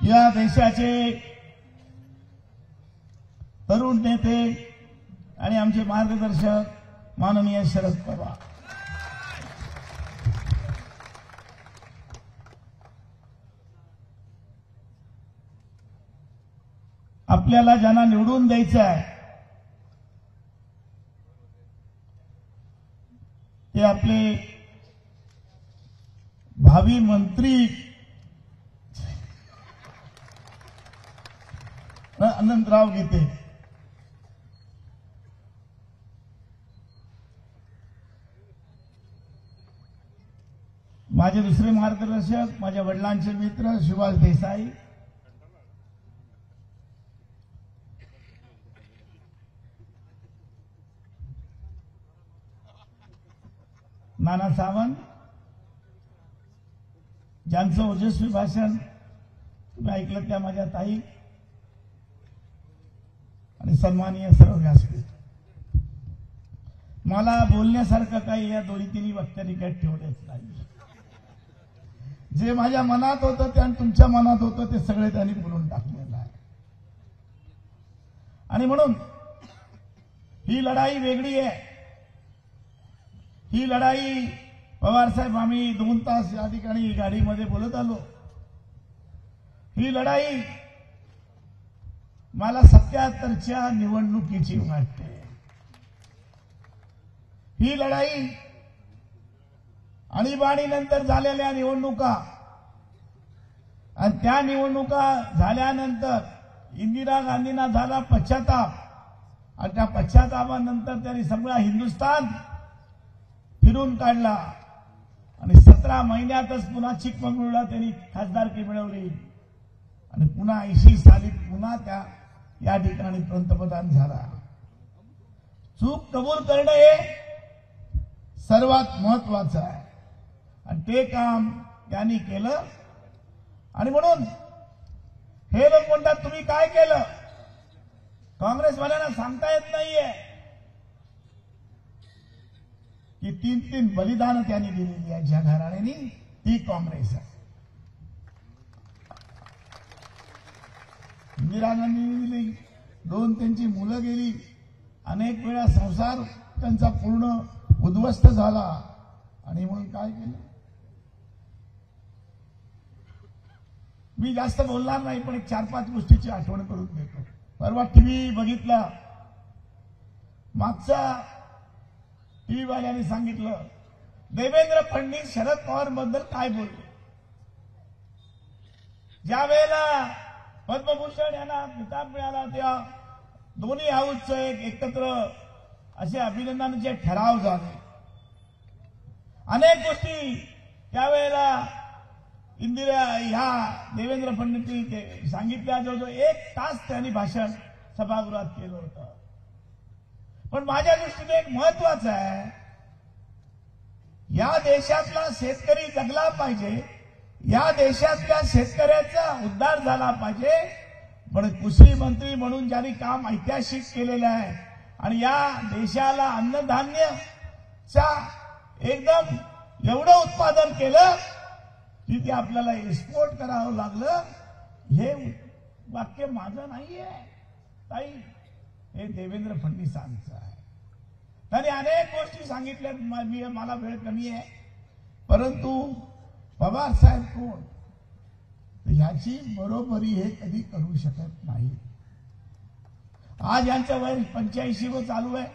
या देशाचे तरुण नेते आणि आमचे मार्गदर्शक माननीय शरद पवार, आपल्याला ज्यांना निवडून द्यायचं आहे ते आपले भावी मंत्री अनंतराव गीते, माझे दुसरे मार्गदर्शक माझ्या वडिलांचे मित्र सुभाष देसाई, नाना सावंत, ज्यांचं ओजस्वी भाषण तुम्ही ऐकलं त्या माझ्या ताई आणि सन्माननीय सर्व व्यासपीठ. मला बोलण्यासारखं काही या दोन्ही तिन्ही वक्त्यांनी काही ठेवलेच नाही. जे माझ्या मनात होतं ते आणि तुमच्या मनात होतं ते सगळे त्यांनी बोलून टाकलेलं आहे. आणि म्हणून ही लढाई वेगळी आहे. ही लढाई पवारसाहेब आम्ही 2 तास या ठिकाणी गाडीमध्ये बोलत आलो. ही लढाई मला 77च्या निवडणुकीची वाटते. ही लढाई आणीबाणीनंतर झालेल्या निवडणुका आणि त्या निवडणुका झाल्यानंतर इंदिरा गांधींना झाला पश्चाताप आणि त्या पश्चातापानंतर त्यांनी सगळा हिंदुस्थान फिरून काढला आणि 17 महिन्यातच पुन्हा चिकमंगळूरला त्यांनी खासदारकी मिळवली आणि पुन्हा 80 साली पुन्हा त्या या ठिकाणी पंतप्रधान झाला. चूक कबूल करणं हे सर्वात महत्वाचं आहे आणि ते काम त्यांनी केलं. आणि म्हणून हे लोक म्हणतात तुम्ही काय केलं, काँग्रेसवाल्यांना सांगता येत नाहीये की 3 बलिदान त्यांनी दिलेली आहे. ज्या घराण्यानी ती काँग्रेस आहे. इंदिरा गांधींनी दिली, 2 त्यांची मुलं गेली, अनेक वेळा संसार त्यांचा पूर्ण उद्ध्वस्त झाला. आणि म्हणून काय केलं, मी जास्त बोलणार नाही पण एक 4-5 गोष्टीची आठवण करून देतो. परवा टीव्ही बघितला, मागचा टीव्ही वाल्यांनी सांगितलं देवेंद्र फडणवीस शरद पवार बद्दल काय बोलले. ज्या वेळेला पद्मभूषण यांना किताब मिळाला तेव्हा दोन्ही हाऊसचं एकत्र असे अभिनंदनाचे ठराव झाले. अनेक गोष्टी त्यावेळेला इंदिरा ह्या देवेंद्र फडणवीस सांगितल्या. जवळजवळ 1 तास त्यांनी भाषण सभागृहात केलं होतं. पण माझ्या दृष्टीने एक महत्वाचं आहे, या देशातला शेतकरी जगला पाहिजे, या देशातल्या शेतकऱ्याचा उद्धार झाला पाहिजे. पण कृषी मंत्री म्हणून ज्यांनी काम ऐतिहासिक केलेलं आहे आणि या देशाला अन्नधान्यचा एकदम एवढं उत्पादन केलं की ते आपल्याला एक्सपोर्ट करावं लागलं, हे वाक्य माझं नाहीये ताई, हे देवेंद्र फडणवीसांचं आहे. त्यांनी अनेक गोष्टी सांगितल्या. मला वेळ कमी आहे, परंतु पवार साहेब कोण, याची बरोबरी हे कधी करू शकत नाही. आज यांचं वय 85 व चालू आहे.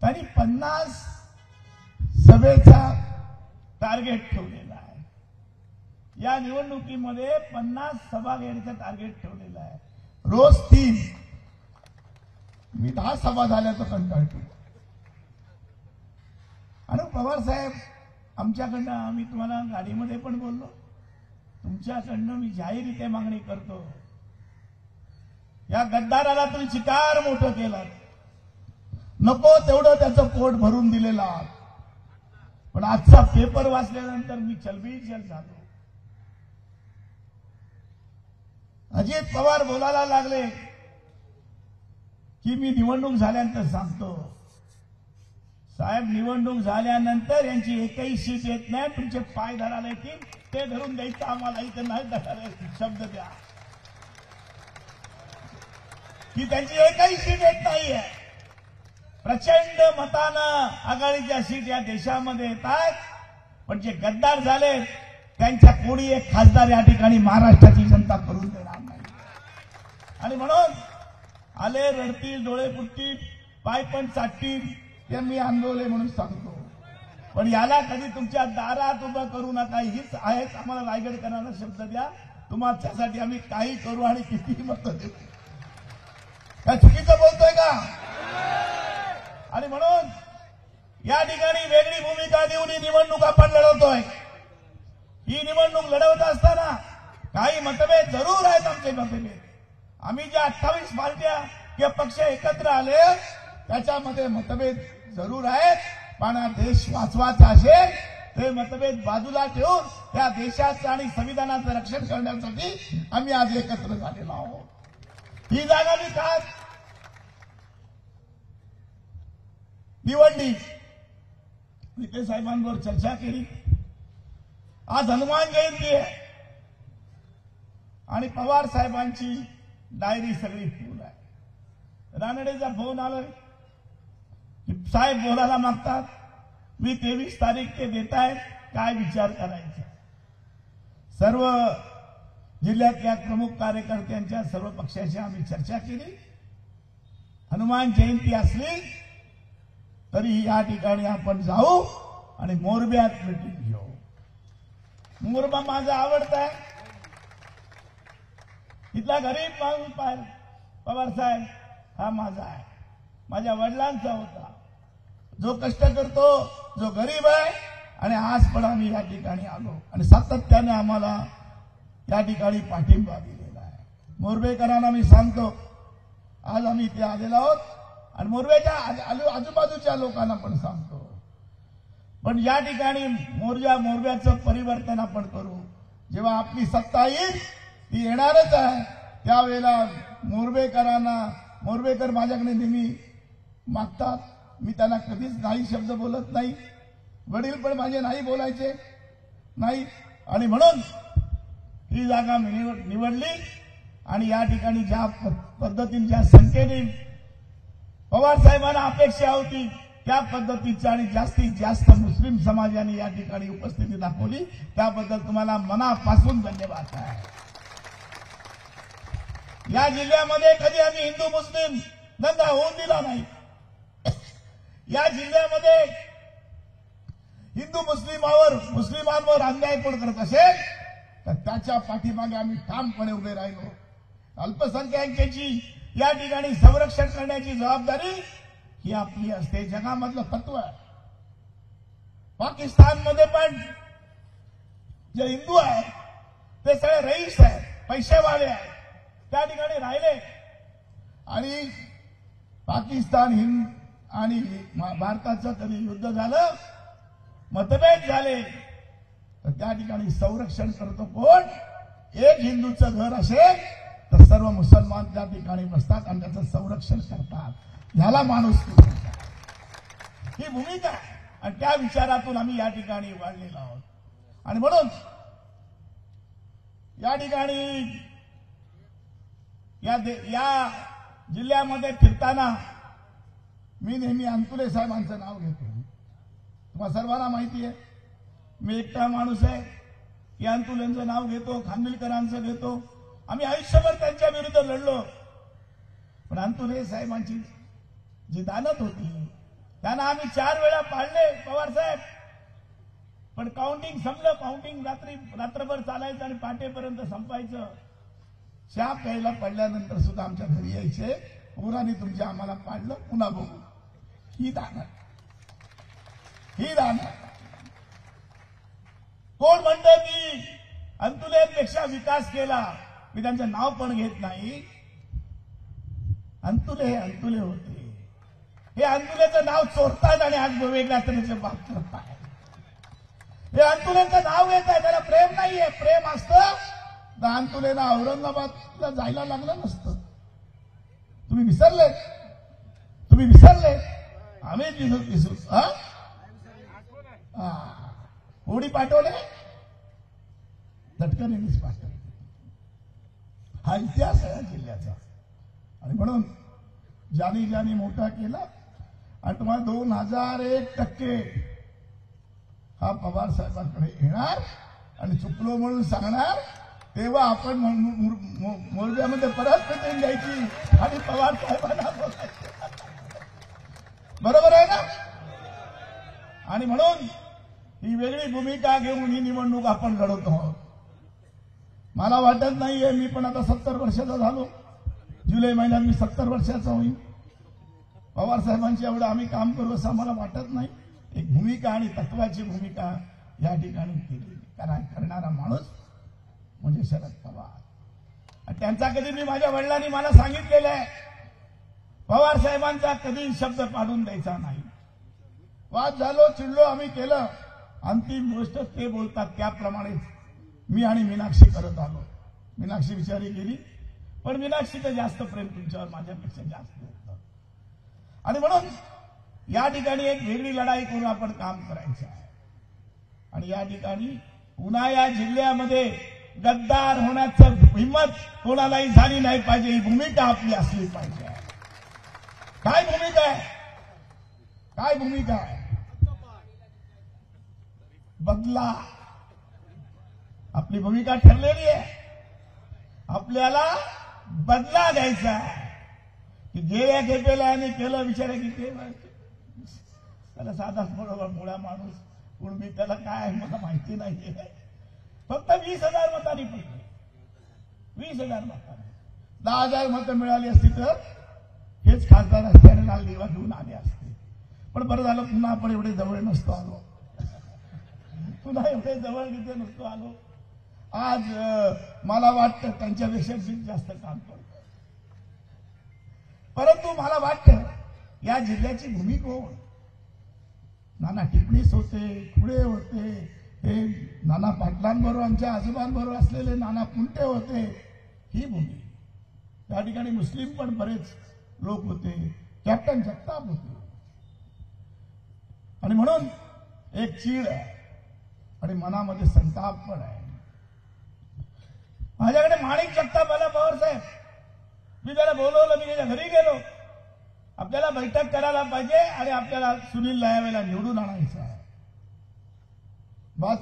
त्यांनी 50 सभेचा टार्गेट ठेवलेला आहे. या निवडणुकीमध्ये 50 सभा घेण्याचं टार्गेट ठेवलेलं आहे. रोज 3. मी 10 सभा झाल्याचं कंटाळतो. आणि पवार साहेब आमच्याकडनं, आम्ही तुम्हाला गाडीमध्ये पण बोललो, तुमच्याकडनं मी जाहीररित्या मागणी करतो, या गद्दाराला तुम्ही चिकार मोठं केलं, नको तेवढं त्याचं पोट भरून दिलेलं आहात. पण आजचा पेपर वाचल्यानंतर मी चलबिचल झालो. अजित पवार बोलायला लागले की मी निवडणूक झाल्यानंतर सांगतो. साहेब, निवडणूक झाल्यानंतर यांची एकही सीट येत नाही, तुमचे पाय धरायला येतील ते धरून द्यायचं आम्हाला इथं नाही शब्द द्या की त्यांची एकही सीट येत नाहीये. प्रचंड मतानं आघाडीच्या सीट या देशामध्ये येतात, पण जे गद्दार झाले त्यांच्या कोणी एक खासदार या ठिकाणी महाराष्ट्राची जनता करून देणार नाही. आणि म्हणून आले रडतील, डोळे फुटतील, पाय पण चाटतील, ते मी अनुभवले म्हणून सांगतो. पण याला कधी तुमच्या दारात उभं करू नका. हीच आहेच आम्हाला रायगडकरांना शब्द द्या, तुमच्यासाठी आम्ही काही करू आणि कितीही मतं देऊ. काय चुकीचं बोलतोय का? आणि म्हणून या ठिकाणी वेगळी भूमिका देऊन ही निवडणूक आपण लढवतोय. ही निवडणूक लढवत असताना काही मतभेद जरूर आहेत. आमचे मतभेद, आम्ही ज्या 28 पार्ट्या किंवा पक्ष एकत्र आले त्याच्यामध्ये मतभेद जरूर आहेत. पण देश वाचवायचा असेल ते मतभेद बाजूला ठेवून त्या देशाचं आणि संविधानाचं रक्षण करण्यासाठी आम्ही आज एकत्र झालेलो आहोत. ही जागा मी खास निवडली. विखे साहेबांबरोबर चर्चा केली. आज हनुमान जयंती आहे आणि पवार साहेबांची डायरी सगळी फुल आहे. रानडेचा फोन आला की साहेब बोलायला मागतात, मी 23 तारीख ते देत आहे, काय विचार करायचा. सर्व जिल्ह्यातल्या प्रमुख कार्यकर्त्यांच्या सर्व पक्षाची आम्ही चर्चा केली. हनुमान जयंती असली तरी या ठिकाणी आपण जाऊ आणि मोरब्यात मिटिंग घेऊ. मोरबा माझा आवडता आहे. इथला गरीब माणूस पवार साहेब हा माझा आहे, माझ्या वडिलांचा होता, जो कष्ट करतो, जो गरीब आहे. आणि आज पण आम्ही या ठिकाणी आलो आणि सातत्याने आम्हाला या ठिकाणी पाठिंबा दिलेला आहे. मोरबेकरांना मी सांगतो, आज आम्ही इथे आलेलो आहोत आणि मोरबेच्या आजूबाजूच्या लोकांना पण सांगतो, पण या ठिकाणी मोरब्याचं परिवर्तन आपण करू. जेव्हा आपली सत्ता येईल ती येणारच आहे, त्यावेळेला मोरबेकर माझ्याकडे नेहमी मागतात. मी त्यांना कधीच नाही शब्द बोलत नाही. वडील पण माझे नाही बोलायचे नाही. आणि म्हणून ही जागा मी निवडली आणि या ठिकाणी ज्या पद्धतीने, ज्या संख्येने पवार साहेबांना अपेक्षा होती त्या पद्धतीच्या आणि जास्तीत जास्त मुस्लिम समाजाने या ठिकाणी उपस्थिती दाखवली, त्याबद्दल तुम्हाला मनापासून धन्यवाद आहे. या जिल्ह्यामध्ये कधी आम्ही हिंदू मुस्लिम दंगा होऊन दिला नाही. या जिल्ह्यामध्ये हिंदू मुस्लिमांवर अन्याय कोण करत असेल तर त्याच्या पाठीमागे आम्ही ठामपणे उभे राहिलो. अल्पसंख्याकांची या ठिकाणी संरक्षण करण्याची जबाबदारी ही आपली असते. जगामधलं तत्व आहे. पाकिस्तानमध्ये पण जे हिंदू आहेत ते सगळे रईस आहेत, पैसेवाले आहेत, त्या ठिकाणी राहिले. आणि पाकिस्तान हिंद आणि भारताचं कधी युद्ध झालं, मतभेद झाले, तर त्या ठिकाणी संरक्षण करतो कोण? एक हिंदूचं घर असेल तर सर्व मुसलमान त्या ठिकाणी बसतात आणि त्याचं संरक्षण करतात. ह्याला माणूस ही भूमिका आहे आणि त्या विचारातून आम्ही या ठिकाणी वाढलेलो आहोत. आणि म्हणून या ठिकाणी या जिल्ह्यामध्ये फिरताना मी नेहमी अंतुले साहेबांचं नाव घेतो. तुम्हाला सर्वांना माहिती आहे मी एकटा माणूस आहे की अंतुलेंचं नाव घेतो, खानविलकरांचं घेतो. आम्ही आयुष्यभर त्यांच्या विरुद्ध लढलो, पण अंतुले साहेबांची जी दानत होती त्यांना आम्ही 4 वेळा पाडले पवार साहेब. पण काउंटिंग संपलं. काउंटिंग रात्रभर चालायचं आणि पाटेपर्यंत संपायचं. चहा प्यायला पडल्यानंतर सुद्धा आमच्या घरी यायचे, पुराने तुमच्या आम्हाला पाडलं, पुन्हा बघू. ही दानत. कोण म्हणतं की अंतुलेपेक्षा विकास केला? मी त्यांचं नाव पण घेत नाही. अंतुले होते. हे अंतुलेचं नाव चोरतात आणि आज वेगळ्या तऱ्हेचे बात करतात. हे अंतुलेचं नाव घेत आहे, त्याला प्रेम नाहीये. प्रेम असतं तर अंतुलेला औरंगाबादला जायला लागलं नसतं. तुम्ही विसरले. आम्ही विसरू. होडी पाठवले. तटकरेने स्पष्ट केलं. हा इतिहास आहे जिल्ह्याचा. आणि म्हणून ज्यांनी मोठा केला आणि तुम्हाला 2001% हा पवार साहेबांकडे येणार आणि चुकलो म्हणून सांगणार, तेव्हा आपण मोर्चामध्ये परत मिटिंग द्यायची आणि पवार साहेबांना बोलायचं. बरोबर आहे ना? आणि म्हणून ही वेगळी भूमिका घेऊन ही निवडणूक आपण लढवत आहोत. मला वाटत नाहीये, मी पण आता 70 वर्षाचा झालो. जुलै महिन्यात मी 70 वर्षाचा होईल. पवार साहेबांची एवढं आम्ही काम करू असं मला वाटत नाही. एक भूमिका आणि तत्वाची भूमिका या ठिकाणी केली करणारा माणूस म्हणजे शरद पवार. त्यांचा कधी मी माझ्या वडिलांनी मला सांगितलेलं आहे, पवार साहेबांचा कधी शब्द पाडून द्यायचा नाही. वाद झालो, चिडलो, आम्ही केलं. अंतिम गोष्ट ते बोलतात त्याप्रमाणेच मी आणि मीनाक्षी करत आलो. मीनाक्षी बिचारी गेली, पण मीनाक्षीचं जास्त प्रेम तुमच्यावर माझ्यापेक्षा जास्त होतं. आणि म्हणून या ठिकाणी एक वेगळी लढाई करून आपण काम करायचं आहे. आणि या ठिकाणी पुन्हा या जिल्ह्यामध्ये गद्दार होण्याचं हिंमत कोणालाही झाली नाही पाहिजे. ही भूमिका आपली असली पाहिजे. काय भूमिका आहे? काय भूमिका आहे? बदला. आपली भूमिका ठरलेली आहे. आपल्याला बदला घ्यायचा आहे. की गेल्या खेपेला आणि केलं विचार की ते त्याला साधाच बरोबर मुळा माणूस पण मी त्याला काय मला माहिती नाही. फक्त 20,000 मतांनी पडले. 20,000 मतांनी 10,000 मतं मिळाली असती तर हेच खासदार असल्याने लाल दिवा घेऊन आले असते. पण बरं झालं पुन्हा आपण एवढे जवळ नसतो आलो. पुन्हा एवढे जवळ तिथे नसतो आलो. आज मला वाटतं त्यांच्यापेक्षा जास्त काम करतो. परंतु मला वाटतं या जिल्ह्याची भूमी कोण? नाना टिपणीस होते, खुडे होते, हे नाना पाटलांबरोबर आमच्या आजोबांबरोबर असलेले नाना पुंटे होते. ही भूमी. त्या ठिकाणी मुस्लिम पण बरेच लोक होते. कॅप्टन जगताप होते. आणि म्हणून एक चीड आहे आणि मनामध्ये संताप पण आहे. माझ्याकडे माणिक जगताप आला पवार साहेब. मी त्याला बोलवलं, मी त्याच्या घरी गेलो. आपल्याला बैठक करायला पाहिजे आणि आपल्याला सुनील लायावेला निवडून आणायचं आहे. बस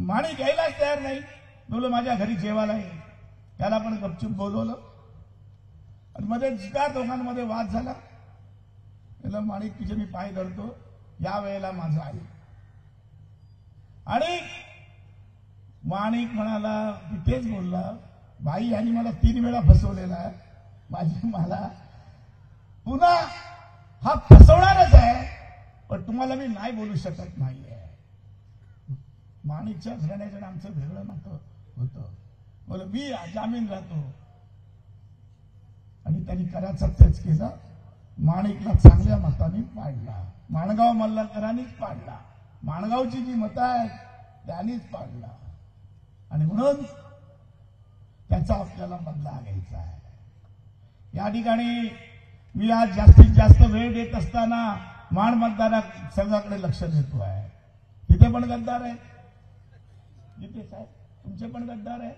माणिक यायलाच तयार नाही. बोललो माझ्या घरी जेवायला येईल. त्याला पण गपचूप बोलवलं आणि मध्ये त्या दोघांमध्ये वाद झाला. त्याला माणिक तिचे मी पाय धरतो, या वेळेला माझं आई. आणि माणिक म्हणाला, तिथेच बोलला, बाई यांनी मला 3 वेळा फसवलेला आहे. मला पुन्हा हा फसवणारच आहे, पण तुम्हाला मी नाही बोलू शकत नाहीये. माणिकच्या घराण्याच्या आमचं वेगळं नातं होतं. बोल मी जामीन राहतो आणि त्यांनी करायचं तेच केलं. माणिकला चांगल्या मताने पाडला. माणगाव मल्हारकरांनीच पाडला. माणगावची जी मतं आहेत त्यांनीच पाडला. आणि म्हणून त्याचा आपल्याला बदला घ्यायचा आहे. या ठिकाणी मी आज जास्तीत जास्त वेळ देत असताना माण मतदार संघाकडे लक्ष देतो आहे. तिथे पण गद्दार आहेत. जिथे साहेब तुमचे पण गद्दार आहेत.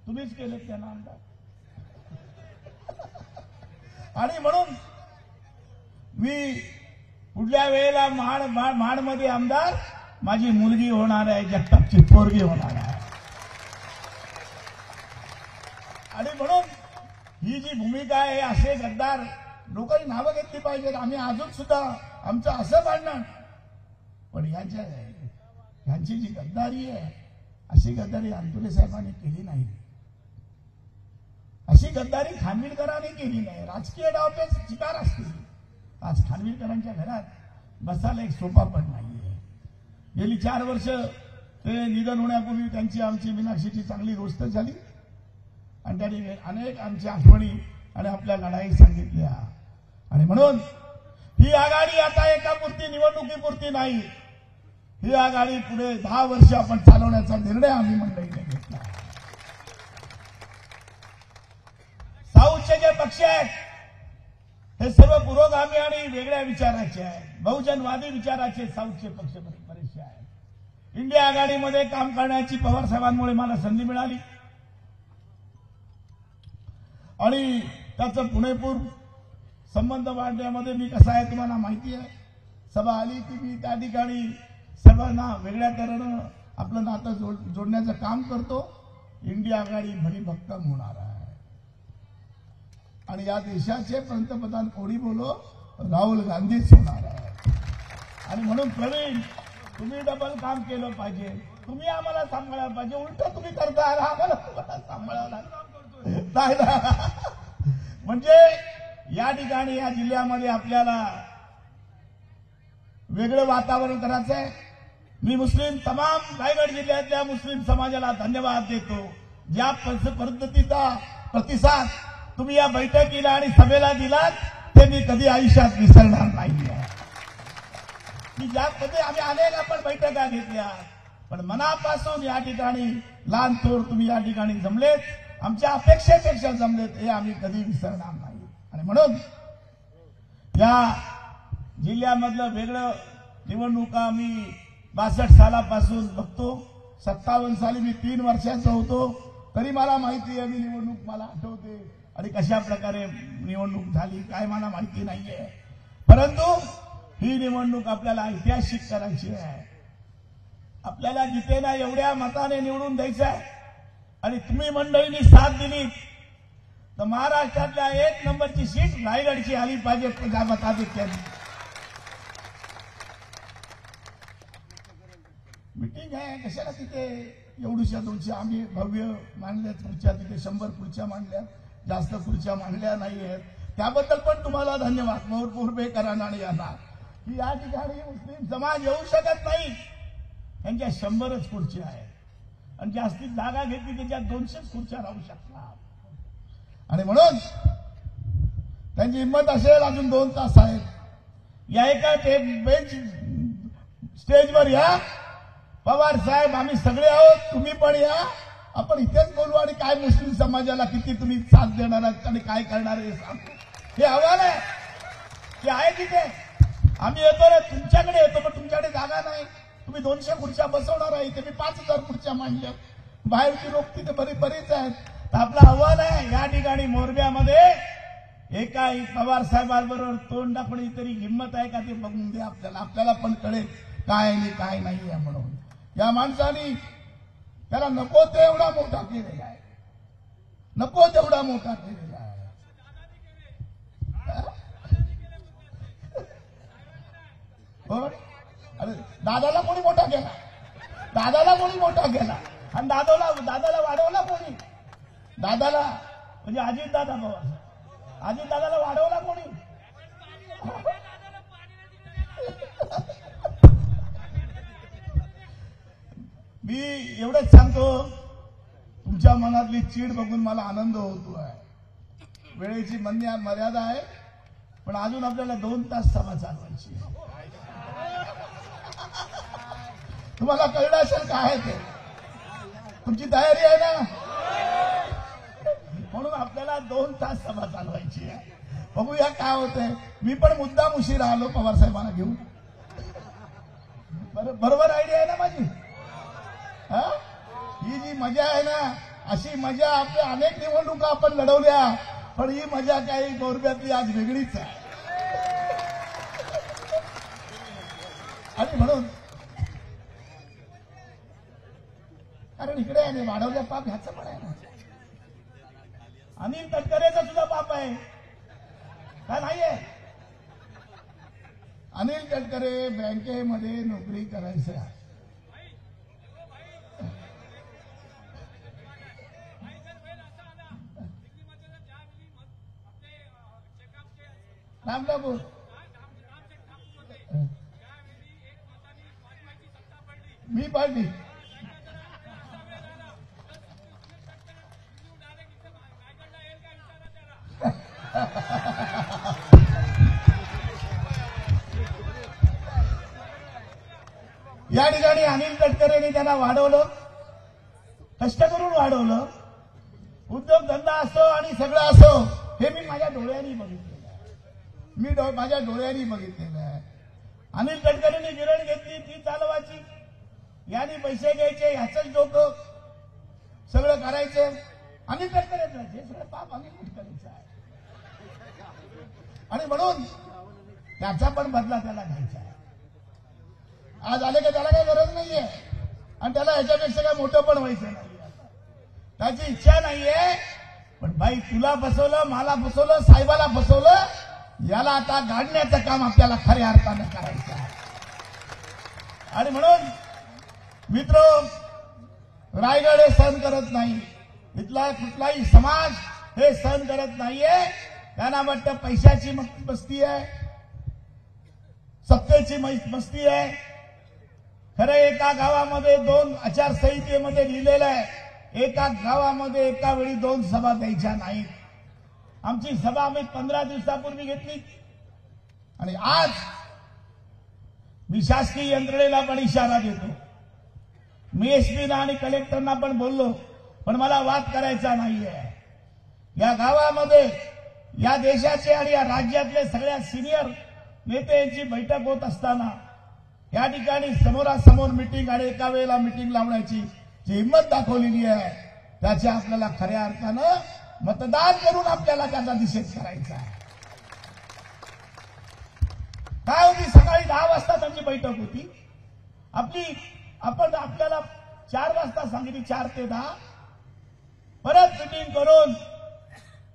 तुम्हीच केलेत त्यांना आमदार. आणि म्हणून मी पुढल्या वेळेला माडमध्ये आमदार माझी मुलगी होणार आहे, जगतापची पोरगी होणार आहे. आणि म्हणून ही जी भूमिका आहे, असे गद्दार लोकांनी नावं घेतली पाहिजेत. आम्ही अजून सुद्धा आमचं असं मांडणार, पण यांची जी गद्दारी आहे, अशी गद्दारी अंतुले साहेबांनी केली नाही. अशी गद्दारी खानविलकरांनी केली नाही. राजकीय डावपेच शिकार असते. आज खानविलकरांच्या घरात बसायला एक सोपा पण नाहीये. गेली 4 वर्ष ते निधन होण्यापूर्वी त्यांची आमची मीनाक्षीची चांगली गोष्ट झाली आणि त्यांनी अनेक आमच्या आठवणी आणि आपल्या लढाई सांगितल्या. आणि म्हणून ही आघाडी आता एका पुरती निवडणुकीपुरती नाही. ही आघाडी पुढे 10 वर्ष आपण चालवण्याचा निर्णय आम्ही मंडळीने घेतला. साऊथचे जे पक्ष आहेत हे सर्व पुरोगामी आणि वेगळ्या विचाराचे आहेत. बहुजनवादी विचाराचे साऊथचे पक्ष बरेचसे आहेत. इंडिया आघाडीमध्ये काम करण्याची पवार साहेबांमुळे मला संधी मिळाली आणि त्याचं पुणेपूर संबंध वाढण्यामध्ये मी कसा आहे तुम्हाला माहिती आहे. सभा आली की मी त्या ठिकाणी सर्वांना वेगळ्या तऱ्हेनं आपलं नातं जोडण्याचं काम करतो. इंडिया आघाडी भक्कम होणार आहे आणि या देशाचे पंतप्रधान कोणी बोलो राहुल गांधीच होणार आहे. आणि म्हणून प्रवीण तुम्ही डबल काम केलं पाहिजे. तुम्ही आम्हाला सांभाळायला पाहिजे. उलट तुम्ही करता आम्हाला सांभाळावं लागतं. म्हणजे या ठिकाणी या जिल्ह्यामध्ये आपल्याला वेगळं वातावरण करायचं आहे. मी मुस्लिम तमाम रायगड जिल्ह्यातल्या मुस्लिम समाजाला धन्यवाद देतो. ज्या पद्धतीचा प्रतिसाद तुम्ही या बैठकीला आणि सभेला दिलात ते मी कधी आयुष्यात विसरणार नाहीये. की ज्या पद्धतीने आम्ही अनेक आपण बैठका घेतल्या पण मनापासून या ठिकाणी लहान थोर तुम्ही या ठिकाणी जमलेत. आमच्या अपेक्षेपेक्षा जमलेत हे आम्ही कधी विसरणार नाही. आणि म्हणून या जिल्ह्यामधलं वेगळं निवडणुका मी 62 सालापासून बघतो. 57 साली मी 3 वर्षाचा होतो तरी मला माहिती आहे. मी निवडणूक मला आठवते आणि कशा प्रकारे निवडणूक झाली काय मला माहिती नाहीये. परंतु ही निवडणूक आपल्याला ऐतिहासिक करायची आहे. आपल्याला जिथे ना एवढ्या मताने निवडून द्यायचं आहे आणि तुम्ही मंडळींनी साथ दिली तर महाराष्ट्रातल्या 1 नंबरची सीट रायगडची आली पाहिजे. त्या मताधिक्याने मीटिंग आहे कशाला तिथे एवढ्याशा 200 आम्ही भव्य मांडल्या खुर्च्या तिथे 100 खुर्च्या मांडल्या जास्त खुर्च्या मांडल्या नाही आहेत. त्याबद्दल पण तुम्हाला धन्यवाद मोरपूरबेकरांना आणि यांना की या ठिकाणी मुस्लिम समाज येऊ शकत नाही. त्यांच्या 100च खुर्च्या आहेत आणि जास्तीत जागा घेतली त्याच्यात 200 खुर्च्या राहू शकतात. आणि म्हणून त्यांची हिंमत असेल अजून 2 तास आहेत. या एका बेंच स्टेजवर या पवार साहेब आम्ही सगळे आहोत तुम्ही पण या आपण इथेच बोलू आणि काय मुस्लिम समाजाला किती तुम्ही साथ देणार आहात आणि काय करणार हे सांगू. हे आव्हान आहे की आहे तिथे आम्ही येतो ना तुमच्याकडे येतो पण तुमच्याकडे जागा नाही. तुम्ही 200 खुर्च्या बसवणार आहे इथे मी 5000 खुर्च्या मांडल्या. बाहेरची लोक तिथे बरीच आहेत. तर आपलं आव्हान आहे या ठिकाणी मोरब्यामध्ये एका पवार साहेबांबरोबर तोंड दाखवण्याची तरी हिंमत आहे का ते बघून दे. आपल्याला पण कळेल काय आणि काय नाही आहे. म्हणून या माणसाने त्याला नको तेवढा मोठा केलेला आहे. नको तेवढा मोठा केलेला आहे. अरे दादाला कोणी मोठा केला. दादाला कोणी मोठा केला आणि दादाला वाढवला कोणी. दादाला म्हणजे अजितदादा पवार अजितदादाला वाढवला कोणी. मी एवढंच सांगतो तुमच्या मनातली चीड बघून मला आनंद होतो आहे. वेळेची मर्यादा आहे पण अजून आपल्याला 2 तास सभा चालवायची. तुम्हाला कळलं असेल काय ते तुमची तयारी आहे ना. म्हणून आपल्याला 2 तास सभा चालवायची आहे. बघूया काय होतंय. मी पण मुद्दाम उशीर आलो पवार साहेबांना घेऊन. बरोबर आयडिया आहे ना माझी. ही जी मजा आहे ना अशी मजा आपल्या अनेक निवडणुका आपण लढवल्या पण ही मजा काही मोरब्यातली आज वेगळीच आहे. आणि म्हणून कारण इकडे आहे वाढवल्या पाप ह्याचं पण आहे ना. अनिल तटकरेचा सुद्धा पाप आहे का नाहीये. अनिल तटकरे बँकेमध्ये नोकरी करायचं आहे. रामबाबू मी पार्टी या ठिकाणी अनिल तटकरेंनी त्यांना वाढवलं. कष्ट करून वाढवलं. उद्योगधंदा असो आणि सगळं असो हे मी माझ्या डोळ्यांनी बघितलेलं आहे. माझ्या डोळ्यांनी बघितलेलं आहे. अनिल तटकरेंनी गिरण घेतली ती चालवायची. याने पैसे घ्यायचे, ह्याचंच डोकं सगळं करायचं आणि करत राहायचे. सगळं पाप आम्ही कुठे करायचं आहे. आणि म्हणून त्याचा पण बदला त्याला घ्यायचा आहे. आज आले का त्याला काही गरज नाहीये आणि त्याला ह्याच्यापेक्षा काय मोठं पण व्हायचं नाहीये. त्याची इच्छा नाहीये. पण भाई तुला फसवलं, मला फसवलं, साहेबाला फसवलं, याला आता गाडण्याचं काम आपल्याला खऱ्या अर्थानं करायचं आहे. आणि म्हणून मित्र, रायगड हे सहन करत नाही. इथला कुठलाही समाज हे सहन करत नाहीये. त्यांना वाटतं पैशाची मस्ती आहे, सत्तेची मस्ती आहे. खरं एका गावामध्ये 2 आचारसंहितेमध्ये लिहिलेलं आहे, एका गावामध्ये एका वेळी 2 सभा द्यायच्या नाहीत. आमची सभा आम्ही 15 दिवसापूर्वी घेतली. आणि आज मी शासकीय यंत्रणेला पण इशारा देतो. मी एसपीना आणि कलेक्टरना पण बोललो, पण मला वाद करायचा नाहीये. या गावामध्ये या देशाचे आणि या राज्यातले सगळ्यात सिनियर नेते यांची बैठक होत असताना या ठिकाणी समोरासमोर मिटिंग आणि एका वेळेला मिटिंग लावण्याची जी हिंमत दाखवलेली आहे, त्याच्या आपल्याला खऱ्या अर्थानं मतदान करून आपल्याला त्याचा निषेध करायचा आहे. काय होती, सकाळी 10 वाजता त्यांची बैठक होती. आपल्याला 4 वाजता सांगितली, 4 ते 10 परत मिटिंग करून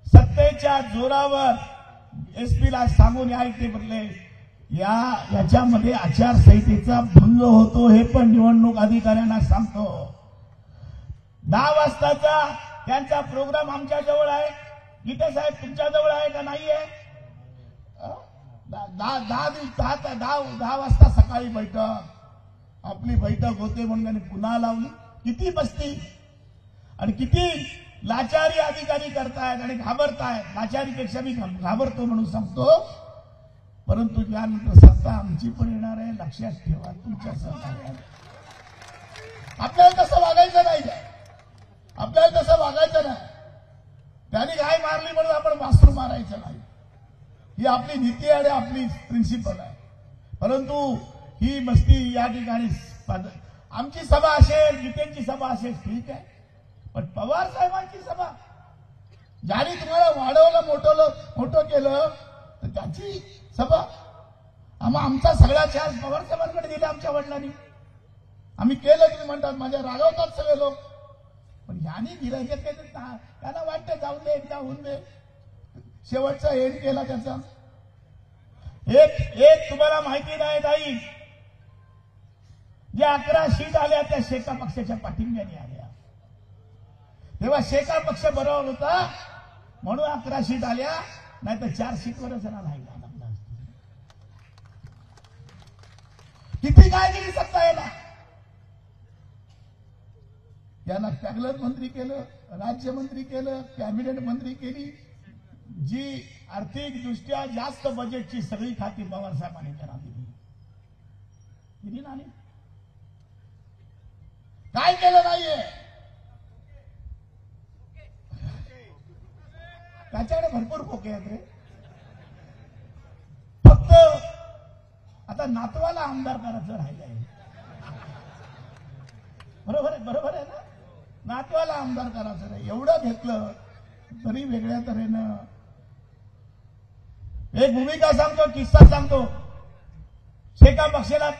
सत्तेच्या जोरावर एसपीला सांगून या इथे बदले याच्यामध्ये आचारसंहितेचा भंग होतो हे पण निवडणूक अधिकाऱ्यांना सांगतो. 10 वाजताचा त्यांचा प्रोग्राम आमच्या जवळ आहे. गीते साहेब तुमच्या जवळ आहे का नाही आहे? 10 वाजता सकाळी बैठक, आपली बैठक होते म्हणून त्यांनी पुन्हा लावली. किती बसती आणि किती लाचारी अधिकारी करतायत आणि घाबरतायत. लाचारीपेक्षा मी घाबरतो म्हणून सांगतो. परंतु त्यानंतर सत्ता आमची पण येणार आहे, लक्षात ठेवा. तुमच्या सहकार्याने आपल्याला तसं वागायचं नाही, आपल्याला तसं वागायचं नाही. त्यांनी गाय मारली म्हणून आपण वासरू मारायचं नाही. ही आपली नीती आणि आपली प्रिन्सिपल आहे. परंतु ही मस्ती या ठिकाणी आमची सभा असेल, गीतेंची सभा असेल, ठीक आहे. पण पवार साहेबांची सभा, ज्याने तुम्हाला वाढवलं, मोठं केलं, तर त्याची सभा आमचा सगळा चार्ज पवार साहेबांकडे दिला आमच्या वडिलांनी. आम्ही केलं तुम्ही म्हणतात, माझ्या रागवतात सगळे लोक. पण ह्यानी दिलं ते त्यांना वाटतं जाऊन दे, एकदा होऊन दे. शेवटचा एंड केला त्याचा. एक तुम्हाला माहिती नाही ताई, ज्या 11 सीट आल्या त्या शेका पक्षाच्या पाठिंब्याने आल्या. तेव्हा शेका पक्ष बरोबर होता म्हणून 11 सीट आल्या, नाही तर 4 सीटवरच राहिला. किती काय केली सत्ता याला. यांना कॅबिनेट मंत्री केलं, राज्यमंत्री केलं, कॅबिनेट मंत्री केली. जी आर्थिक दृष्ट्या जास्त बजेटची सगळी खाती पवारसाहेबांनी त्यांना दिली नाही. काय केलं नाहीये. त्याच्याकडे भरपूर खोके आहेत रे. फक्त आता नातवाला आमदार करायचं राहिलंय. बरोबर आहे ना. नातवाला आमदार करायचं नाही. एवढं घेतलं तरी वेगळ्या तऱ्हेनं. एक भूमिका सांगतो, किस्सा सांगतो. शेका पक्षाला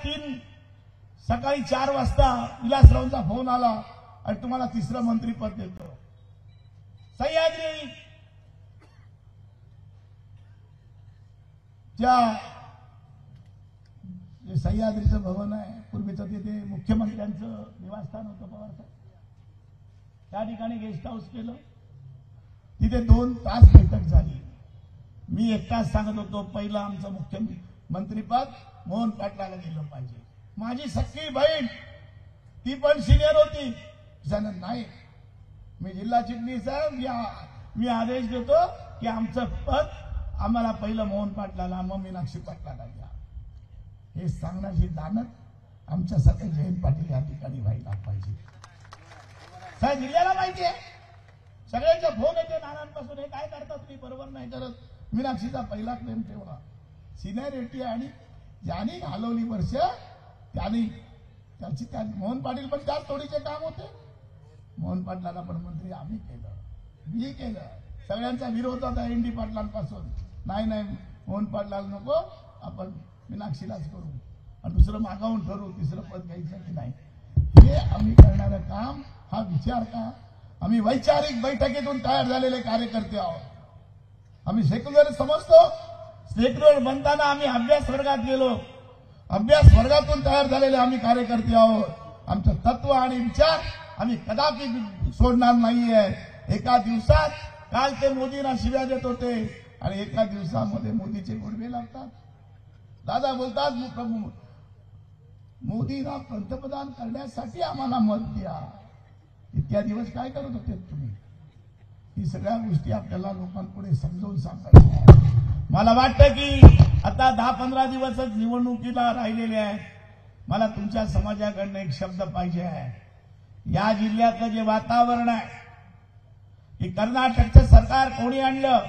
सकाळी 4 वाजता विलासरावांचा फोन आला आणि तुम्हाला 3रं मंत्रीपद देतो. सह्याद्री जे सह्याद्रीचं भवन आहे, पूर्वीचं तिथे मुख्यमंत्र्यांचं निवासस्थान होतं पवारसाहेब. त्या ठिकाणी गेस्ट हाऊस केलं. तिथे 2 तास बैठक झाली. मी एकटाच सांगत होतो, पहिलं आमचं मुख्यमंत्रीपद मोहन पाटलाला दिलं पाहिजे. माझी सख्खी बहीण ती पण सिनियर होती. नाही, मी जिल्हा चिटणीस आहे, मी आदेश देतो की आमचं पद आम्हाला पहिलं मोहन पाटलाला, मग मीनाक्षी पाटलाला द्या. हे सांगण्याची दानत आमच्यासारखे जयंत पाटील या ठिकाणी व्हायला पाहिजे. साहेब जिल्ह्याला माहिती आहे, सगळ्यांचे फोन येते नानांपासून, हे काय करतात तुम्ही, बरोबर नाही करत. मीनाक्षीचा पहिला क्लेम ठेवला. सिनियरिटी आणि ज्यांनी घालवली वर्ष त्यांनी त्याची त्या मोहन पाटील पण त्याच तोडीचे काम होते. मोहन पाटलाला पण मंत्री आम्ही केलं, मी केलं. सगळ्यांचा विरोध होता एनडी पाटलांपासून. नाही मोहन पाटलाला नको, आपण मीनाक्षीलाच करू आणि दुसरं मागावून ठरवू, तिसरं पद घ्यायचं की नाही. हे आम्ही करणारं काम, हा विचार का? आम्ही वैचारिक बैठकीतून तयार झालेले कार्यकर्ते आहोत. आम्ही सेक्युलर समजतो. सेक्युलर बनताना आम्ही अभ्यास वर्गात गेलो, अभ्यास वर्गातून तयार झालेले आम्ही कार्यकर्ते आहोत. आमचं तत्व आणि विचार आम्ही कदापि सोडणार नाहीये. एका दिवसात काल ते मोदींना शिव्या देत होते आणि एका दिवसामध्ये मोदीचे गुडघे लागतात. दादा बोलतात मोदींना पंतप्रधान करण्यासाठी आम्हाला मत द्या. इतक्या दिवस काय करत होते तुम्ही? ही सगळ्या गोष्टी आपल्याला लोकांपुढे समजावून सांगायच्या. मला वाटतं की आता 10-15 दिवसच निवडणुकीला राहिलेले आहेत. मला तुमच्या समाजाकडनं एक शब्द पाहिजे आहे. या जिल्ह्याचं जे वातावरण आहे की कर्नाटकचं सरकार कोणी आणलं?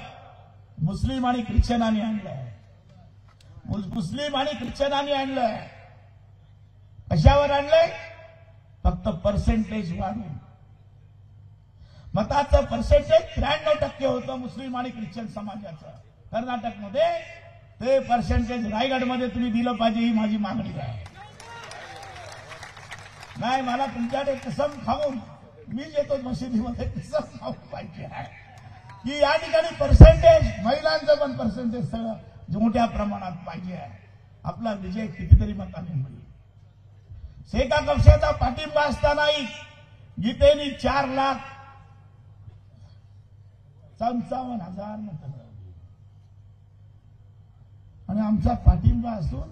मुस्लिम आणि ख्रिश्चनांनी आणलंय. मुस्लिम आणि ख्रिश्चनांनी आणलंय. कशावर आणलंय? फक्त पर्सेंटेज वाढून. मताचं पर्सेंटेज 93% होतं मुस्लिम आणि ख्रिश्चन समाजाचं कर्नाटकमध्ये. ते पर्सेंटेज रायगडमध्ये तुम्ही दिलं पाहिजे, ही माझी मागणी आहे. नाही, मला तुमच्याकडे कसम खाऊन मी येतो मशिदीमध्ये, कसम खाऊन पाहिजे आहे की या ठिकाणी पर्सेंटेज, महिलांचं पण पर्सेंटेज सगळं मोठ्या प्रमाणात पाहिजे आहे. आपला विजय कितीतरी मताने होईल. एका पक्षाचा पाठिंबा असतानाही गीतेनी 4,55,000 मतं मिळवली आणि आमचा पाठिंबा असून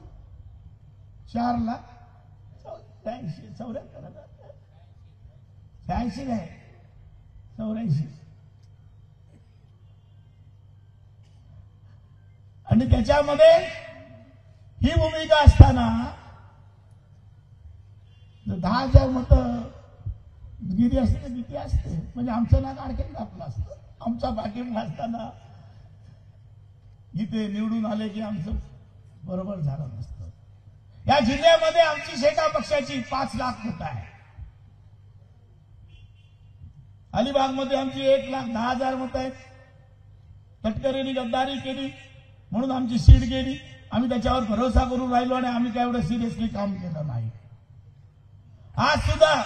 4,84,000 आणि त्याच्यामध्ये ही भूमिका असताना 10,000 मतं गिरी असते तर भीती असते. म्हणजे आमचं नाक आणखीन दाखलं असतं. आमचा पाठिंबा असताना इथे निवडून आले की आमचं बरोबर झालं नसतं. या जिल्ह्यामध्ये आमची शेका पक्षाची 5 लाख मतं आहे. अलिबागमध्ये आमची 1,10,000 मतं आहेत. तटकरेंनी गद्दारी केली म्हणून आमची सीट गेली. आम्ही त्याच्यावर भरोसा करून राहिलो आणि आम्ही काय एवढं सिरियसली काम केलं नाही. आज सुद्धा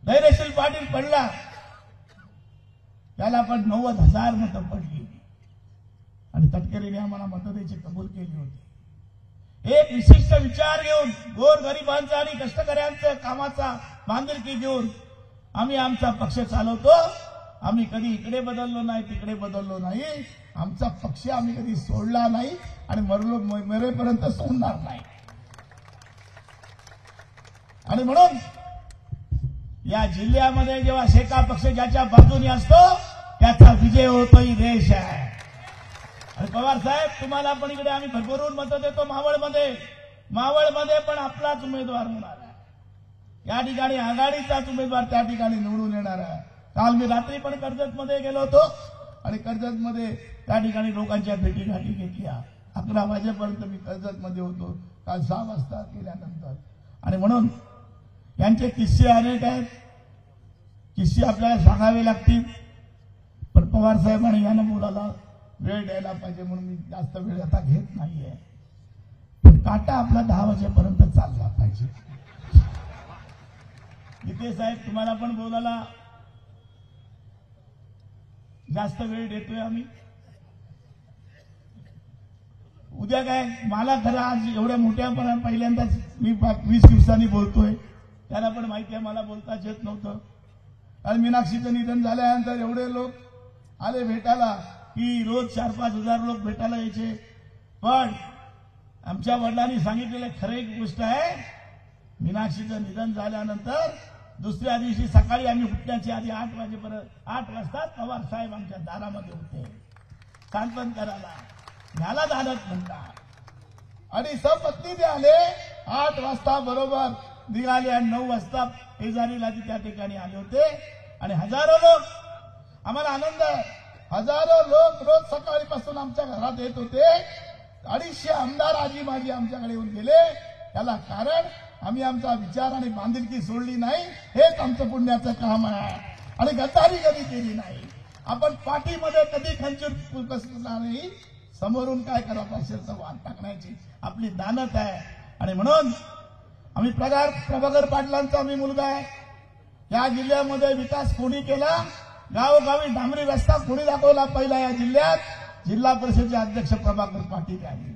धैर्यशील पाटील पडला, त्याला पण 90,000 मतं पडली आणि तटकरेने आम्हाला मतं द्यायची कबूल केली होती. एक विशिष्ट विचार घेऊन, गोरगरिबांचा आणि कष्टकऱ्यांचं कामाचा बांधिलकी घेऊन आम्ही आमचा पक्ष चालवतो. आम्ही कधी इकडे बदललो नाही, तिकडे बदललो नाही. आमचा पक्ष आम्ही कधी सोडला नाही आणि मरेपर्यंत सोडणार नाही. आणि म्हणून या जिल्ह्यामध्ये जेव्हा शेका पक्ष ज्याच्या बाजूने असतो त्याचा विजय होतो, ही रेष आहे. आणि पवार साहेब, तुम्हाला पण इकडे आम्ही भरभरून मतं देतो. मावळमध्ये पण आपलाच उमेदवार होणार आहे. या ठिकाणी आघाडीचाच उमेदवार त्या ठिकाणी निवडून येणार आहे. काल मी रात्री पण कर्जतमध्ये गेलो होतो आणि कर्जतमध्ये त्या ठिकाणी लोकांच्या भेटीगाठी घेतल्या. 11 वाजेपर्यंत मी कर्जतमध्ये होतो, काल 6 वाजता गेल्यानंतर. आणि म्हणून यांचे किस्से अनेक आहेत. किस्से आपल्याला सांगावे लागतील, पण पवार साहेबांनी यांना मुलाला वेळ द्यायला पाहिजे म्हणून मी जास्त वेळ आता घेत नाहीये. पण काटा आपला 10 वाजेपर्यंत चालला पाहिजे. गीते साहेब, तुम्हाला पण बोलायला जास्त वेळ देतोय आम्ही. उद्या काय, मला खरं आज एवढ्या मोठ्या पहिल्यांदाच मी 20 दिवसांनी बोलतोय. त्याला पण माहिती आहे मला बोलताच येत नव्हतं. आणि मीनाक्षीचं निधन झाल्यानंतर एवढे लोक आले भेटायला की रोज 4-5 हजार लोक भेटायला यायचे. पण आमच्या वडिलांनी सांगितलेलं खरी गोष्ट आहे, मीनाक्षीचं निधन झाल्यानंतर दुसऱ्या दिवशी सकाळी आम्ही उठण्याच्या आधी 8 वाजता पवार साहेब आमच्या दारामध्ये होते सांत्वन करायला. ह्याला दालत म्हणतात. आणि सपत्नी ते आले 8 वाजता बरोबर निघाले आणि 9 वाजता पेजारीला त्या ठिकाणी आले होते. आणि हजारो लोक, आम्हाला आनंद आहे, हजारो लोक रोज सकाळीपासून आमच्या घरात येत होते. 250 आमदार आजी माझी आमच्याकडे येऊन गेले. त्याला कारण आम्ही आमचा विचार आणि बांधिलकी सोडली नाही, हेच आमचं पुण्याचं काम आहे. आणि गद्दारी कधी केली नाही. आपण पाठीमध्ये कधी खंजीर कसणार नाही. समोरून काय करत असेल तर वाद टाकण्याची आपली दानत आहे. आणि म्हणून आम्ही प्रभाकर पाटलांचा मी मुलगा आहे. या जिल्ह्यामध्ये विकास कोणी केला? गावोगावी डांबरी रस्ता कोणी दाखवला पहिला या जिल्ह्यात? जिल्हा परिषदेचे अध्यक्ष प्रभाकर पाटील यांनी.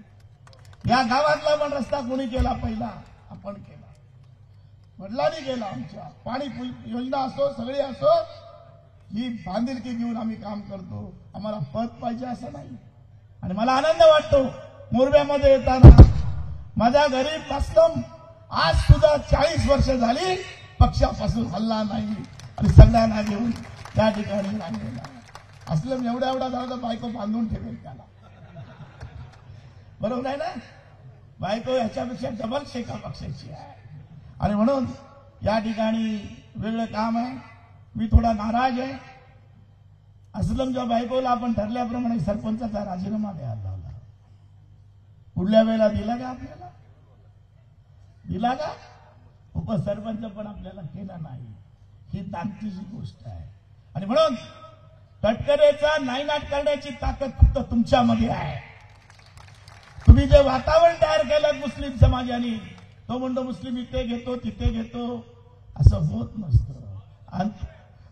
या गावातला पण रस्ता कोणी केला पहिला? आपण केला, वडिलांनी केला. आमच्या पाणी योजना असो, सगळी असो, ही बांधिलकी घेऊन आम्ही काम करतो. आम्हाला पद पाहिजे असं नाही. आणि मला आनंद वाटतो मोरब्यामध्ये येताना. माझ्या घरी पासून आज सुद्धा 40 वर्ष झाली पक्षापासून हल्ला नाही आणि सगळ्यांना घेऊन त्या ठिकाणी राहिलेला. असलं एवढा एवढा झाला तर बायको बांधून ठेवेल त्याला. बरोबर आहे ना? बायको ह्याच्यापेक्षा डबल शेका पक्षाची आहे. आणि म्हणून या ठिकाणी वेगळं काम आहे. मी थोडा नाराज आहे. असलमच्या बायकोला आपण ठरल्याप्रमाणे सरपंचाचा राजीनामा द्यायला लावला. पुढल्या वेळेला दिला का आपल्याला? दिला का? उपसरपंच पण आपल्याला केला नाही. ही ताकदीची गोष्ट आहे. आणि म्हणून तटकरेचा नायनाट करण्याची ताकद फक्त तुमच्यामध्ये आहे. तुम्ही जे वातावरण तयार केलं मुस्लिम समाजाने, तो म्हणतो मुस्लिम इथे घेतो तिथे घेतो, असं होत नसतं.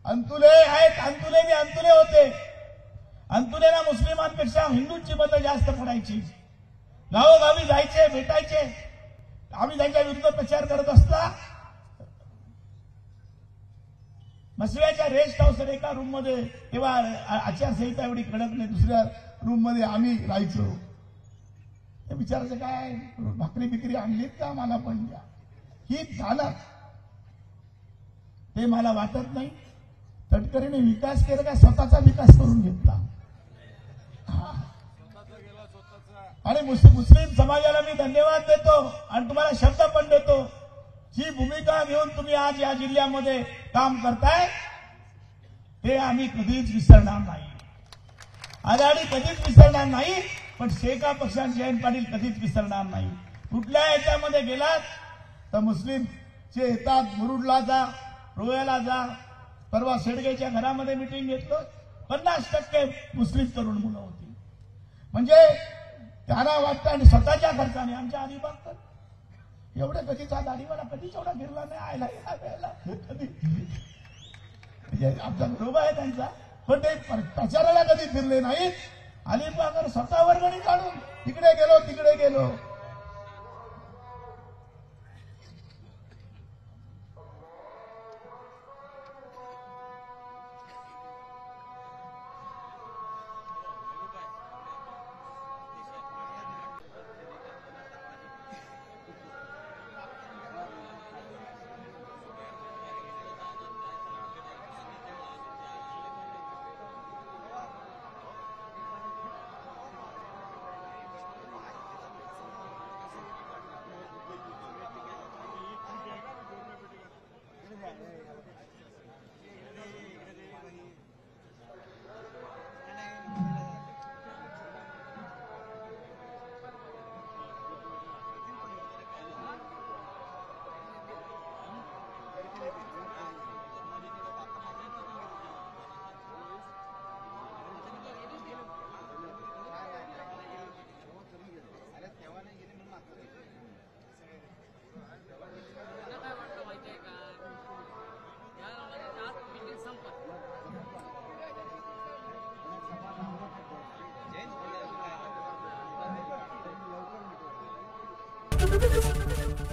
अंतुले आहेत, अंतुले होते. अंतुलेला मुस्लिमांपेक्षा हिंदूंची मतं जास्त पडायची. गावोगावी जायचे, भेटायचे. आम्ही त्यांच्या विरुद्ध प्रचार करत असता मसव्याच्या रेस्ट हाऊस एका रूम मध्ये, तेव्हा आचारसंहिता एवढी कडक नाही, दुसऱ्या रूम मध्ये आम्ही राहायचो. ते विचारायचं काय, भाकरी बिकरी आणलीत का, मला पण द्या. ही झालं ते मला वाटत नाही. तटकरेने विकास केला का स्वतःचा विकास करून घेतला. आणि मुस्लिम समाजाला मी धन्यवाद देतो आणि तुम्हाला शब्द पण देतो. जी भूमिका घेऊन तुम्ही आज या जिल्ह्यामध्ये काम करताय ते आम्ही कधीच विसरणार नाही. आघाडी कधीच विसरणार नाही. पण शेका पक्षांचे जयंत पाटील कधीच विसरणार नाही. कुठल्या याच्यामध्ये गेलात तर मुस्लिमचे येतात. मुरुडला जा, रोह्याला जा. परवा शेडगेच्या घरामध्ये मिटिंग घेतलं, 50% मुस्लिम तरुण मुलं होती. म्हणजे त्यांना वाटतं आणि स्वतःच्या खर्चाने आमच्या अलिबाग एवढं कधीच हा दाढीवाला कधीच एवढा फिरला नाही. आयला या वेळेला कधी म्हणजे आमचा बरोबर आहे त्यांचा, पण ते प्रचाराला कधी फिरले नाहीत. अलिबागवर स्वतः वर्गणी काढून तिकडे गेलो तिकडे गेलो.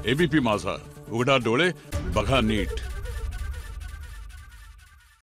एबीपी माझा, उघडा डोळे बघा नीट.